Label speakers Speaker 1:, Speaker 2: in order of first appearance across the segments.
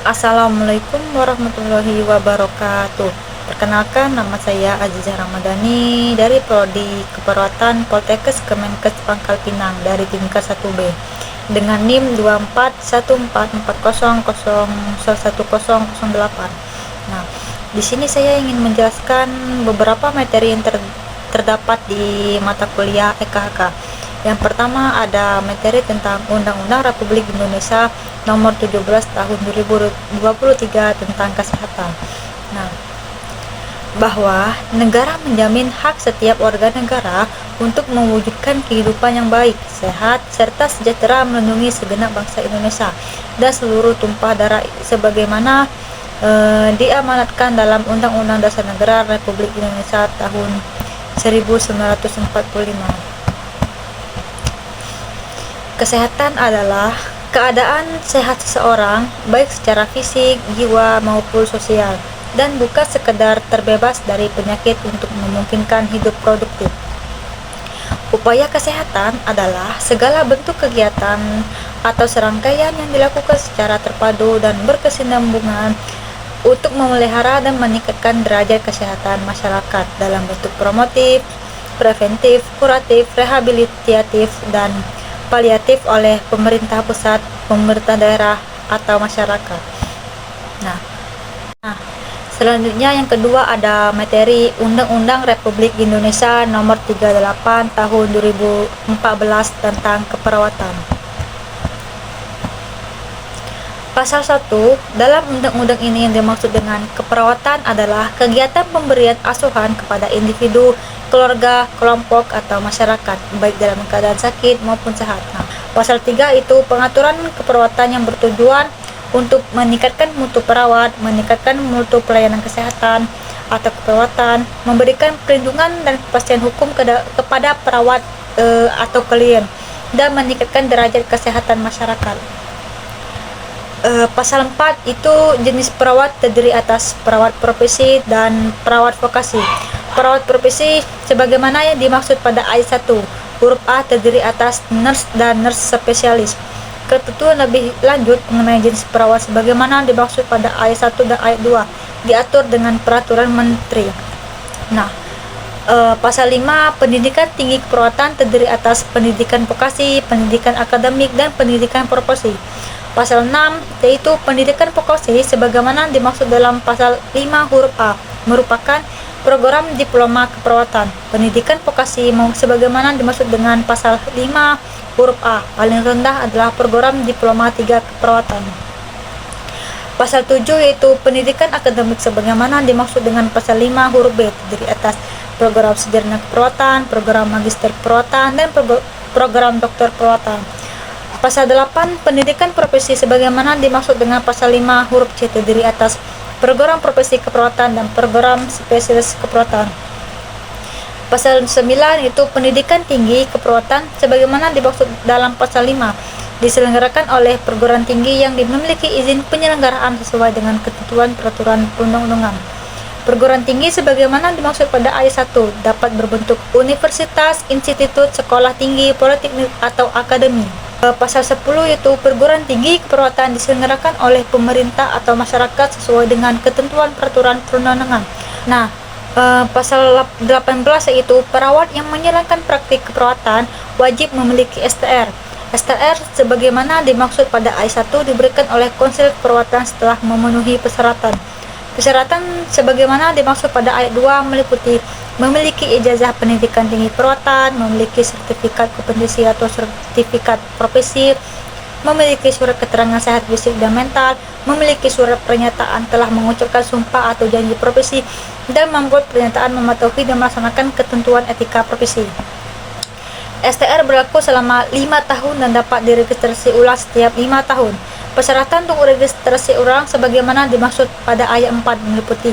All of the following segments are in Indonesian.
Speaker 1: Assalamualaikum warahmatullahi wabarakatuh. Perkenalkan, nama saya Azizah Ramadhani dari Prodi Keperawatan Poltekkes Kemenkes Pangkal Pinang dari tingkat 1B dengan NIM 2414400108. Nah, di sini saya ingin menjelaskan beberapa materi yang terdapat di mata kuliah EKHK. Yang pertama ada materi tentang Undang-Undang Republik Indonesia Nomor 17 Tahun 2023 tentang kesehatan. Nah, bahwa negara menjamin hak setiap warga negara untuk mewujudkan kehidupan yang baik, sehat, serta sejahtera, melindungi segenap bangsa Indonesia dan seluruh tumpah darah sebagaimana diamanatkan dalam Undang-Undang Dasar Negara Republik Indonesia tahun 1945. Kesehatan adalah keadaan sehat seseorang, baik secara fisik, jiwa, maupun sosial, dan bukan sekedar terbebas dari penyakit untuk memungkinkan hidup produktif. Upaya kesehatan adalah segala bentuk kegiatan atau serangkaian yang dilakukan secara terpadu dan berkesinambungan untuk memelihara dan meningkatkan derajat kesehatan masyarakat dalam bentuk promotif, preventif, kuratif, rehabilitatif, dan paliatif oleh pemerintah pusat, pemerintah daerah, atau masyarakat. Nah, selanjutnya yang kedua ada materi Undang-Undang Republik Indonesia Nomor 38 Tahun 2014 tentang keperawatan. Pasal 1, dalam undang-undang ini yang dimaksud dengan keperawatan adalah kegiatan pemberian asuhan kepada individu, keluarga, kelompok, atau masyarakat, baik dalam keadaan sakit maupun sehat. Nah, pasal 3 itu pengaturan keperawatan yang bertujuan untuk meningkatkan mutu perawat, meningkatkan mutu pelayanan kesehatan atau keperawatan, memberikan perlindungan dan kepastian hukum kepada perawat atau klien, dan meningkatkan derajat kesehatan masyarakat. Pasal 4 itu jenis perawat terdiri atas perawat profesi dan perawat vokasi. Perawat profesi sebagaimana yang dimaksud pada ayat 1 huruf A terdiri atas nurse dan nurse spesialis. Ketentuan lebih lanjut mengenai jenis perawat sebagaimana dimaksud pada ayat 1 dan ayat 2 diatur dengan peraturan menteri. Nah, pasal 5 pendidikan tinggi keperawatan terdiri atas pendidikan vokasi, pendidikan akademik, dan pendidikan profesi. Pasal 6 yaitu pendidikan vokasi sebagaimana dimaksud dalam pasal 5 huruf A merupakan program diploma keperawatan. Pendidikan vokasi sebagaimana dimaksud dengan pasal 5 huruf A paling rendah adalah program diploma 3 keperawatan. Pasal 7 yaitu pendidikan akademik sebagaimana dimaksud dengan pasal 5 huruf B terdiri atas program sarjana keperawatan, program magister keperawatan, dan program doktor keperawatan. Pasal 8 pendidikan profesi sebagaimana dimaksud dengan pasal 5 huruf C terdiri atas program profesi keperawatan dan program spesialis keperawatan. Pasal 9 itu pendidikan tinggi keperawatan sebagaimana dimaksud dalam pasal 5 diselenggarakan oleh perguruan tinggi yang memiliki izin penyelenggaraan sesuai dengan ketentuan peraturan perundang-undangan. Perguruan tinggi sebagaimana dimaksud pada ayat 1 dapat berbentuk universitas, institut, sekolah tinggi, politeknik, atau akademi. Pasal 10 yaitu perguruan tinggi keperawatan diselenggarakan oleh pemerintah atau masyarakat sesuai dengan ketentuan peraturan perundang-undangan. Nah, pasal 18 yaitu perawat yang menjalankan praktik keperawatan wajib memiliki STR. STR sebagaimana dimaksud pada ayat 1 diberikan oleh Konsil Keperawatan setelah memenuhi persyaratan. Persyaratan sebagaimana dimaksud pada ayat 2 meliputi memiliki ijazah pendidikan tinggi keperawatan, memiliki sertifikat kompetensi atau sertifikat profesi, memiliki surat keterangan sehat fisik dan mental, memiliki surat pernyataan telah mengucapkan sumpah atau janji profesi, dan membuat pernyataan mematuhi dan melaksanakan ketentuan etika profesi. STR berlaku selama 5 tahun dan dapat diregistrasi ulang setiap 5 tahun. Persyaratan untuk registrasi ulang sebagaimana dimaksud pada ayat 4 meliputi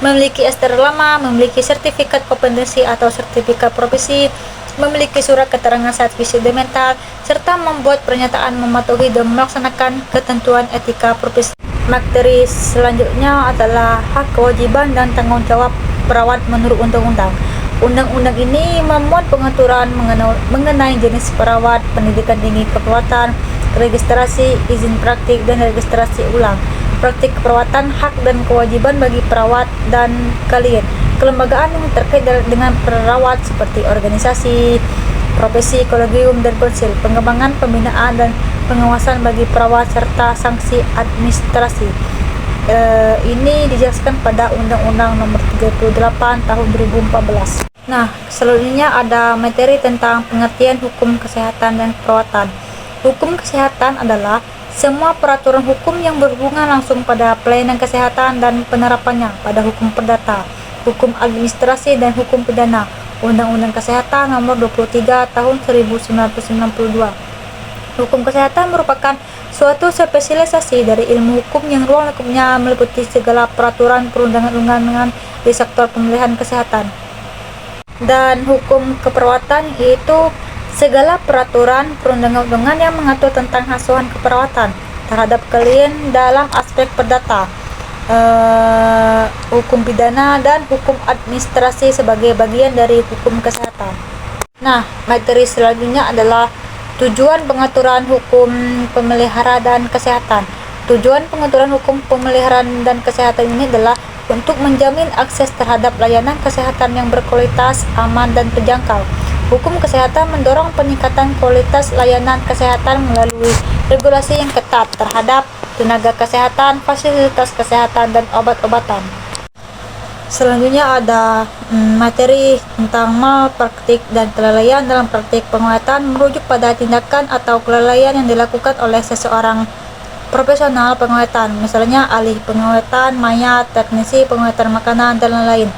Speaker 1: memiliki STR lama, memiliki sertifikat kompetensi atau sertifikat profesi, memiliki surat keterangan sehat fisik dan mental, serta membuat pernyataan mematuhi dan melaksanakan ketentuan etika profesi. Materi selanjutnya adalah hak, kewajiban, dan tanggung jawab perawat menurut undang-undang. Undang-undang ini memuat pengaturan mengenai jenis perawat, pendidikan tinggi keperawatan, registrasi, izin praktik, dan registrasi ulang. praktik keperawatan, hak dan kewajiban bagi perawat dan klien. Kelembagaan yang terkait dengan perawat seperti organisasi, profesi, kolegium, dan konsil. Pengembangan, pembinaan, dan pengawasan bagi perawat serta sanksi administrasi. Ini dijelaskan pada Undang-Undang Nomor 38 Tahun 2014. Nah, selanjutnya ada materi tentang pengertian hukum kesehatan dan perawatan. Hukum kesehatan adalah semua peraturan hukum yang berhubungan langsung pada pelayanan kesehatan dan penerapannya pada hukum perdata, hukum administrasi, dan hukum pidana. Undang-Undang Kesehatan Nomor 23 Tahun 1992. Hukum kesehatan merupakan suatu spesialisasi dari ilmu hukum yang ruang lingkupnya meliputi segala peraturan perundang-undangan di sektor pemilihan kesehatan. Dan hukum keperawatan yaitu segala peraturan perundang-undangan yang mengatur tentang asuhan keperawatan terhadap klien dalam aspek perdata, hukum pidana, dan hukum administrasi sebagai bagian dari hukum kesehatan. Nah, materi selanjutnya adalah tujuan pengaturan hukum pemelihara dan kesehatan. Tujuan pengaturan hukum pemeliharaan dan kesehatan ini adalah untuk menjamin akses terhadap layanan kesehatan yang berkualitas, aman, dan terjangkau. Hukum kesehatan mendorong peningkatan kualitas layanan kesehatan melalui regulasi yang ketat terhadap tenaga kesehatan, fasilitas kesehatan, dan obat-obatan. Selanjutnya ada materi tentang malpraktik dan kelalaian dalam praktik penguatan, merujuk pada tindakan atau kelalaian yang dilakukan oleh seseorang profesional penguatan, misalnya ahli penguatan mayat, teknisi penguatan makanan, dan lain-lain,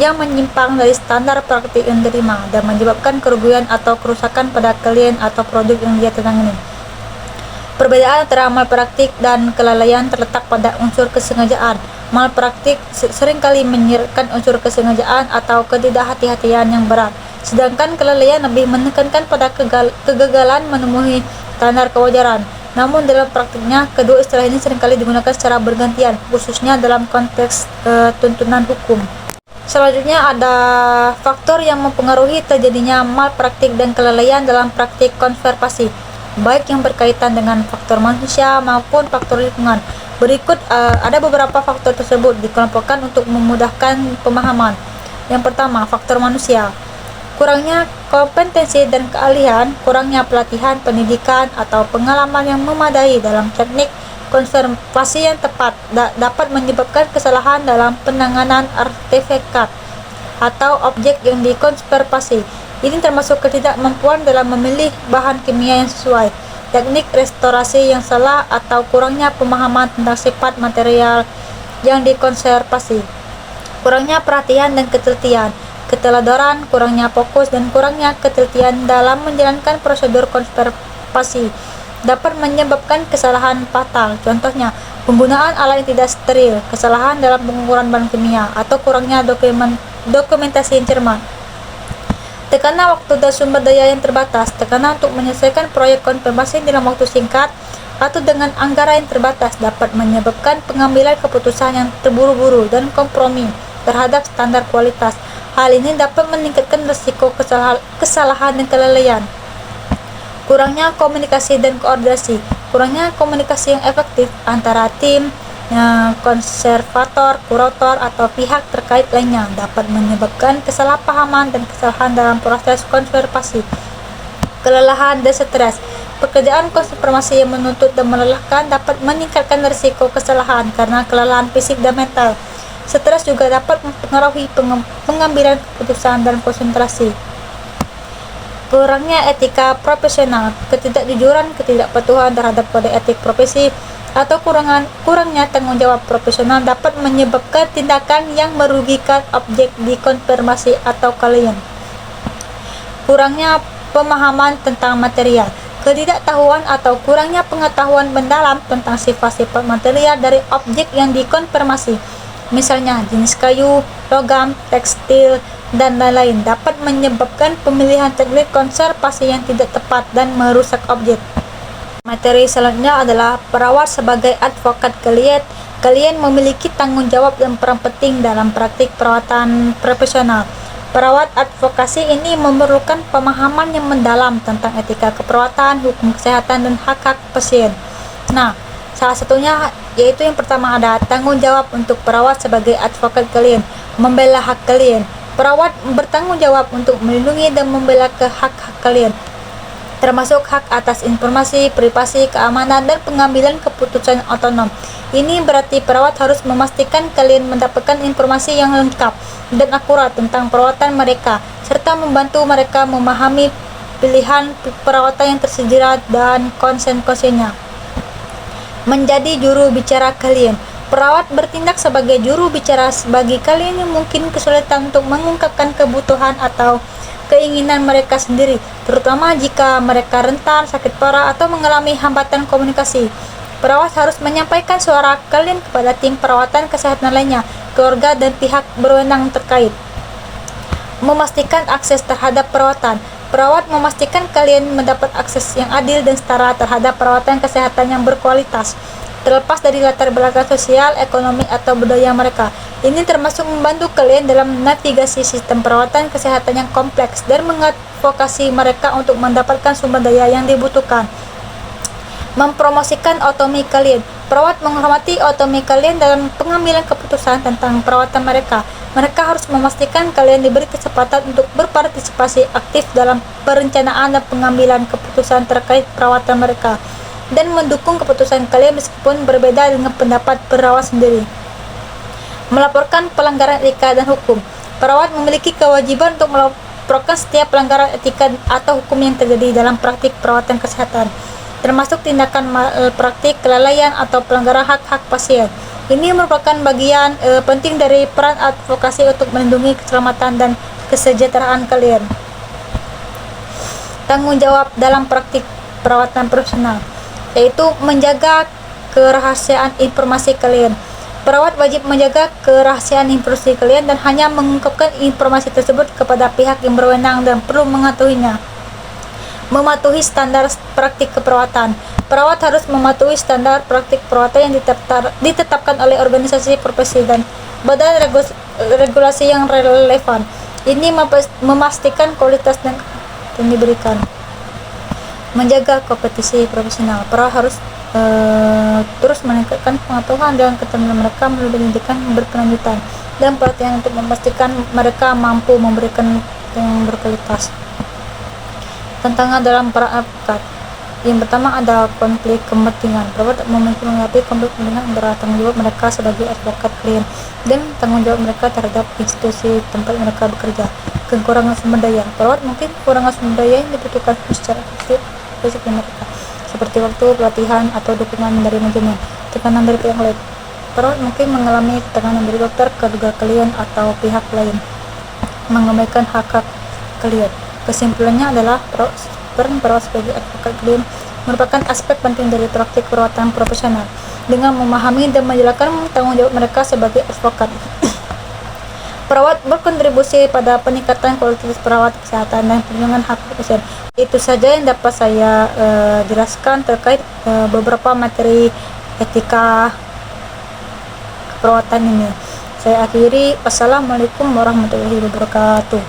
Speaker 1: yang menyimpang dari standar praktik yang diterima dan menyebabkan kerugian atau kerusakan pada klien atau produk yang dia tangani. Perbedaan antara malpraktik dan kelalaian terletak pada unsur kesengajaan. Malpraktik seringkali menyertakan unsur kesengajaan atau ketidakhati-hatian yang berat, sedangkan kelalaian lebih menekankan pada kegagalan memenuhi standar kewajaran. Namun dalam praktiknya, kedua istilah ini seringkali digunakan secara bergantian, khususnya dalam konteks tuntunan hukum. Selanjutnya ada faktor yang mempengaruhi terjadinya malpraktik dan kelalaian dalam praktik konservasi, baik yang berkaitan dengan faktor manusia maupun faktor lingkungan. Berikut ada beberapa faktor tersebut dikelompokkan untuk memudahkan pemahaman. Yang pertama, faktor manusia. Kurangnya kompetensi dan keahlian, kurangnya pelatihan, pendidikan, atau pengalaman yang memadai dalam teknik konservasi yang tepat dapat menyebabkan kesalahan dalam penanganan artefak atau objek yang dikonservasi. Ini termasuk ketidakmampuan dalam memilih bahan kimia yang sesuai, teknik restorasi yang salah, atau kurangnya pemahaman tentang sifat material yang dikonservasi. Kurangnya perhatian dan ketelitian, keteladaran, kurangnya fokus, dan kurangnya ketelitian dalam menjalankan prosedur konservasi dapat menyebabkan kesalahan fatal. Contohnya, penggunaan alat yang tidak steril, kesalahan dalam pengukuran bahan kimia, atau kurangnya dokumentasi yang cermat. Tekanan waktu dan sumber daya yang terbatas. Tekanan untuk menyelesaikan proyek konfirmasi dalam waktu singkat atau dengan anggaran yang terbatas dapat menyebabkan pengambilan keputusan yang terburu-buru dan kompromi terhadap standar kualitas. Hal ini dapat meningkatkan risiko kesalahan dan kelalaian. Kurangnya komunikasi dan koordinasi. Kurangnya komunikasi yang efektif antara tim, konservator, kurator, atau pihak terkait lainnya dapat menyebabkan kesalahpahaman dan kesalahan dalam proses konservasi. Kelelahan dan stres. Pekerjaan konservasi yang menuntut dan melelahkan dapat meningkatkan risiko kesalahan karena kelelahan fisik dan mental. Stres juga dapat mempengaruhi pengambilan keputusan dan konsentrasi. Kurangnya etika profesional, ketidakjujuran, ketidakpatuhan terhadap kode etik profesi, atau kurangnya tanggung jawab profesional dapat menyebabkan tindakan yang merugikan objek dikonfirmasi atau klien. Kurangnya pemahaman tentang material, ketidaktahuan atau kurangnya pengetahuan mendalam tentang sifat-sifat material dari objek yang dikonfirmasi, misalnya jenis kayu, logam, tekstil, dan lain-lain, dapat menyebabkan pemilihan teknik konservasi yang tidak tepat dan merusak objek. Materi selanjutnya adalah perawat sebagai advokat klien. Klien memiliki tanggung jawab dan peran penting dalam praktik perawatan profesional. Perawat advokasi ini memerlukan pemahaman yang mendalam tentang etika keperawatan, hukum kesehatan, dan hak-hak pasien. Nah, Salah satunya yaitu yang pertama ada tanggung jawab untuk perawat sebagai advokat kalian, membela hak kalian. Perawat bertanggung jawab untuk melindungi dan membela hak-hak kalian, termasuk hak atas informasi, privasi, keamanan, dan pengambilan keputusan otonom. Ini berarti perawat harus memastikan kalian mendapatkan informasi yang lengkap dan akurat tentang perawatan mereka, serta membantu mereka memahami pilihan perawatan yang tersedia dan konsekuensinya. Menjadi juru bicara kalian. Perawat bertindak sebagai juru bicara bagi kalian yang mungkin kesulitan untuk mengungkapkan kebutuhan atau keinginan mereka sendiri, terutama jika mereka rentan, sakit parah, atau mengalami hambatan komunikasi. Perawat harus menyampaikan suara kalian kepada tim perawatan kesehatan lainnya, keluarga, dan pihak berwenang terkait. Memastikan akses terhadap perawatan. Perawat memastikan kalian mendapat akses yang adil dan setara terhadap perawatan kesehatan yang berkualitas, terlepas dari latar belakang sosial, ekonomi, atau budaya mereka. Ini termasuk membantu kalian dalam navigasi sistem perawatan kesehatan yang kompleks dan mengadvokasi mereka untuk mendapatkan sumber daya yang dibutuhkan. Mempromosikan otonomi kalian. Perawat menghormati otonomi kalian dalam pengambilan keputusan tentang perawatan mereka. Mereka harus memastikan kalian diberi kesempatan untuk berpartisipasi aktif dalam perencanaan dan pengambilan keputusan terkait perawatan mereka, dan mendukung keputusan kalian meskipun berbeda dengan pendapat perawat sendiri. Melaporkan pelanggaran etika dan hukum. Perawat memiliki kewajiban untuk melaporkan setiap pelanggaran etika atau hukum yang terjadi dalam praktik perawatan kesehatan, termasuk tindakan malpraktik, kelalaian, atau pelanggaran hak-hak pasien. Ini merupakan bagian penting dari peran advokasi untuk melindungi keselamatan dan kesejahteraan kalian. Tanggung jawab dalam praktik perawatan profesional, yaitu menjaga kerahasiaan informasi kalian. Perawat wajib menjaga kerahasiaan informasi kalian dan hanya mengungkapkan informasi tersebut kepada pihak yang berwenang dan perlu mengetahuinya. Mematuhi standar praktik keperawatan. Perawat harus mematuhi standar praktik perawatan yang ditetapkan oleh organisasi profesi dan badan regulasi yang relevan. Ini memastikan kualitas yang diberikan. Menjaga kompetisi profesional. Perawat harus terus meningkatkan pengetahuan dan keterampilan mereka melalui pendidikan berkelanjutan dan pelatihan untuk memastikan mereka mampu memberikan yang berkualitas. Tantangan dalam peran advokat. Yang pertama ada konflik kepentingan. Perawat memiliki menghadapi konflik kepentingan antara tanggung jawab mereka sebagai advokat klien dan tanggung jawab mereka terhadap institusi tempat mereka bekerja. Kekurangan sumber daya. Perawat mungkin kekurangan sumber daya yang dibutuhkan secara fisik mereka, seperti waktu, pelatihan, atau dukungan dari manajemen. Tekanan dari pihak lain. Perawat mungkin mengalami tekanan dari dokter, keluarga klien, atau pihak lain mengabaikan hak-hak klien. Kesimpulannya adalah peran perawat sebagai advokat klien merupakan aspek penting dari praktik perawatan profesional. Dengan memahami dan menjelaskan tanggung jawab mereka sebagai advokat, perawat berkontribusi pada peningkatan kualitas perawat kesehatan dan perlindungan hak pasien. Itu saja yang dapat saya jelaskan terkait beberapa materi etika keperawatan ini. Saya akhiri. Wassalamualaikum warahmatullahi wabarakatuh.